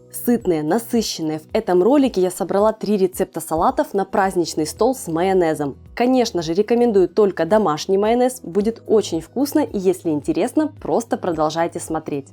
Сытные, насыщенные. В этом ролике я собрала 3 рецепта салатов на праздничный стол с майонезом. Конечно же, рекомендую только домашний майонез, будет очень вкусно, и если интересно, просто продолжайте смотреть.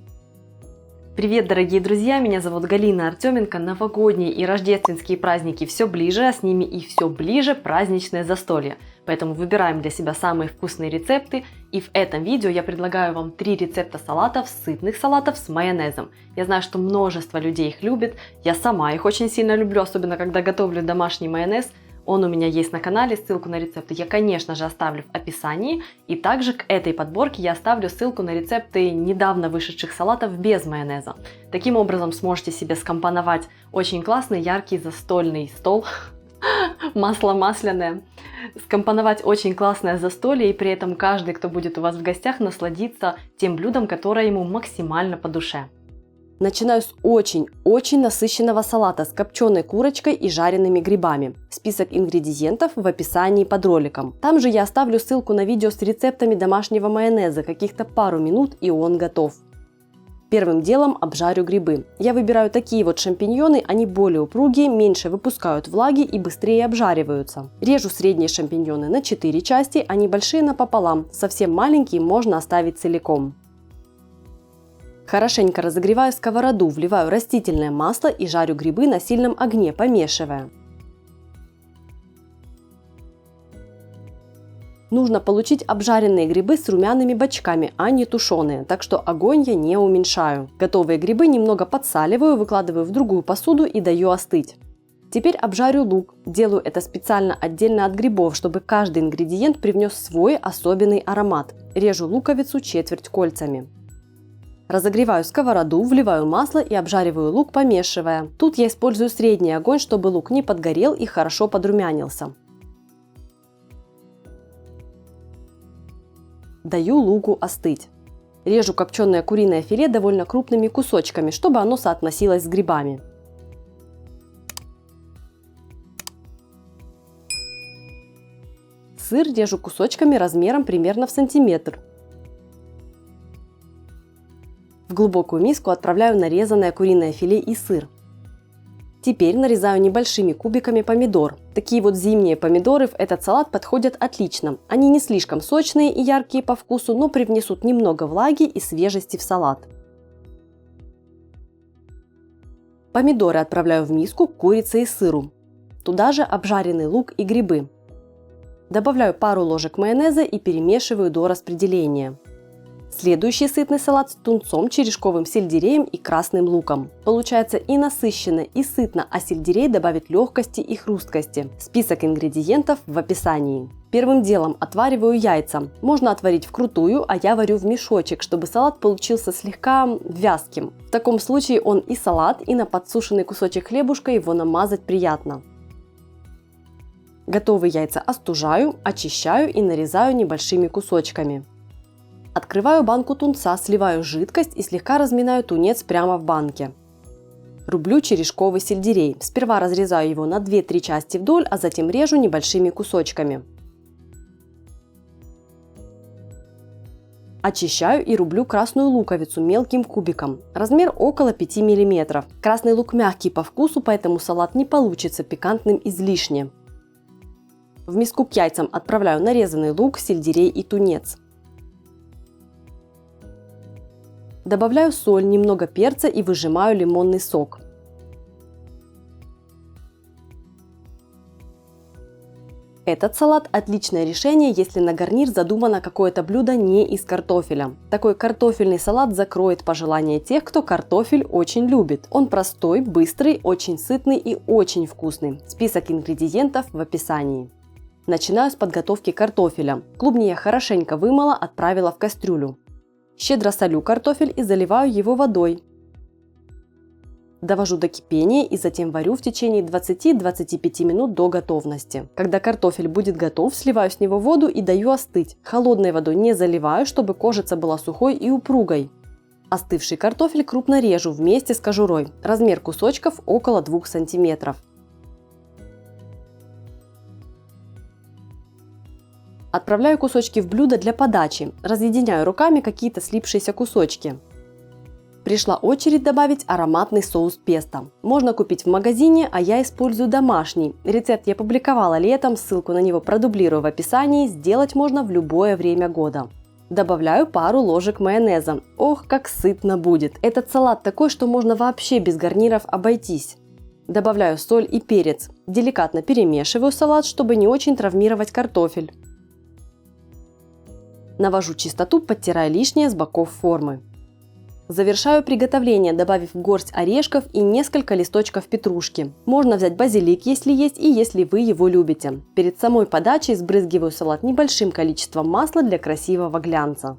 Привет, дорогие друзья, меня зовут Галина Артеменко. Новогодние и рождественские праздники все ближе, а с ними и все ближе праздничное застолье. Поэтому выбираем для себя самые вкусные рецепты, и в этом видео я предлагаю вам 3 рецепта салатов, сытных салатов с майонезом. Я знаю, что множество людей их любит, я сама их очень сильно люблю, особенно когда готовлю домашний майонез. Он у меня есть на канале, ссылку на рецепты я, конечно же, оставлю в описании. И также к этой подборке я оставлю ссылку на рецепты недавно вышедших салатов без майонеза. Таким образом сможете себе скомпоновать очень классный, яркий застольный стол, масло масляное, скомпоновать очень классное застолье, и при этом каждый, кто будет у вас в гостях, насладится тем блюдом, которое ему максимально по душе. Начинаю с очень насыщенного салата с копченой курочкой и жареными грибами. Список ингредиентов в описании под роликом. Там же я оставлю ссылку на видео с рецептами домашнего майонеза, каких-то пару минут и он готов. Первым делом обжарю грибы. Я выбираю такие вот шампиньоны, они более упругие, меньше выпускают влаги и быстрее обжариваются. Режу средние шампиньоны на 4 части, а небольшие напополам, совсем маленькие можно оставить целиком. Хорошенько разогреваю сковороду, вливаю растительное масло и жарю грибы на сильном огне, помешивая. Нужно получить обжаренные грибы с румяными бочками, а не тушеные, так что огонь я не уменьшаю. Готовые грибы немного подсаливаю, выкладываю в другую посуду и даю остыть. Теперь обжарю лук. Делаю это специально отдельно от грибов, чтобы каждый ингредиент привнес свой особенный аромат. Режу луковицу четверть кольцами. Разогреваю сковороду, вливаю масло и обжариваю лук, помешивая. Тут я использую средний огонь, чтобы лук не подгорел и хорошо подрумянился. Даю луку остыть. Режу копченое куриное филе довольно крупными кусочками, чтобы оно соотносилось с грибами. Сыр режу кусочками размером примерно в сантиметр. В глубокую миску отправляю нарезанное куриное филе и сыр. Теперь нарезаю небольшими кубиками помидор. Такие вот зимние помидоры в этот салат подходят отлично. Они не слишком сочные и яркие по вкусу, но привнесут немного влаги и свежести в салат. Помидоры отправляю в миску к курице и сыру. Туда же обжаренный лук и грибы. Добавляю пару ложек майонеза и перемешиваю до распределения. Следующий сытный салат с тунцом, черешковым сельдереем и красным луком. Получается и насыщенно, и сытно, а сельдерей добавит легкости и хрусткости. Список ингредиентов в описании. Первым делом отвариваю яйца. Можно отварить вкрутую, а я варю в мешочек, чтобы салат получился слегка вязким. В таком случае он и салат, и на подсушенный кусочек хлебушка его намазать приятно. Готовые яйца остужаю, очищаю и нарезаю небольшими кусочками. Открываю банку тунца, сливаю жидкость и слегка разминаю тунец прямо в банке. Рублю черешковый сельдерей. Сперва разрезаю его на 2-3 части вдоль, а затем режу небольшими кусочками. Очищаю и рублю красную луковицу мелким кубиком. Размер около 5 мм. Красный лук мягкий по вкусу, поэтому салат не получится пикантным излишне. В миску к яйцам отправляю нарезанный лук, сельдерей и тунец. Добавляю соль, немного перца и выжимаю лимонный сок. Этот салат отличное решение, если на гарнир задумано какое-то блюдо не из картофеля. Такой картофельный салат закроет пожелания тех, кто картофель очень любит. Он простой, быстрый, очень сытный и очень вкусный. Список ингредиентов в описании. Начинаю с подготовки картофеля. Клубни я хорошенько вымыла, отправила в кастрюлю. Щедро солю картофель и заливаю его водой. Довожу до кипения и затем варю в течение 20-25 минут до готовности. Когда картофель будет готов, сливаю с него воду и даю остыть. Холодной водой не заливаю, чтобы кожица была сухой и упругой. Остывший картофель крупно режу вместе с кожурой. Размер кусочков около 2 см. Отправляю кусочки в блюдо для подачи. Разъединяю руками какие-то слипшиеся кусочки. Пришла очередь добавить ароматный соус песто. Можно купить в магазине, а я использую домашний. Рецепт я публиковала летом, ссылку на него продублирую в описании, сделать можно в любое время года. Добавляю пару ложек майонеза. Ох, как сытно будет! Этот салат такой, что можно вообще без гарниров обойтись. Добавляю соль и перец. Деликатно перемешиваю салат, чтобы не очень травмировать картофель. Навожу чистоту, подтирая лишнее с боков формы. Завершаю приготовление, добавив горсть орешков и несколько листочков петрушки. Можно взять базилик, если есть, и если вы его любите. Перед самой подачей сбрызгиваю салат небольшим количеством масла для красивого глянца.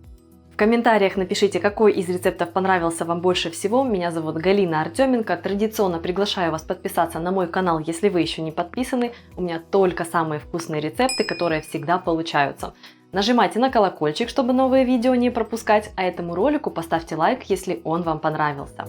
В комментариях напишите, какой из рецептов понравился вам больше всего. Меня зовут Галина Артеменко. Традиционно приглашаю вас подписаться на мой канал, если вы еще не подписаны. У меня только самые вкусные рецепты, которые всегда получаются. Нажимайте на колокольчик, чтобы новые видео не пропускать, а этому ролику поставьте лайк, если он вам понравился.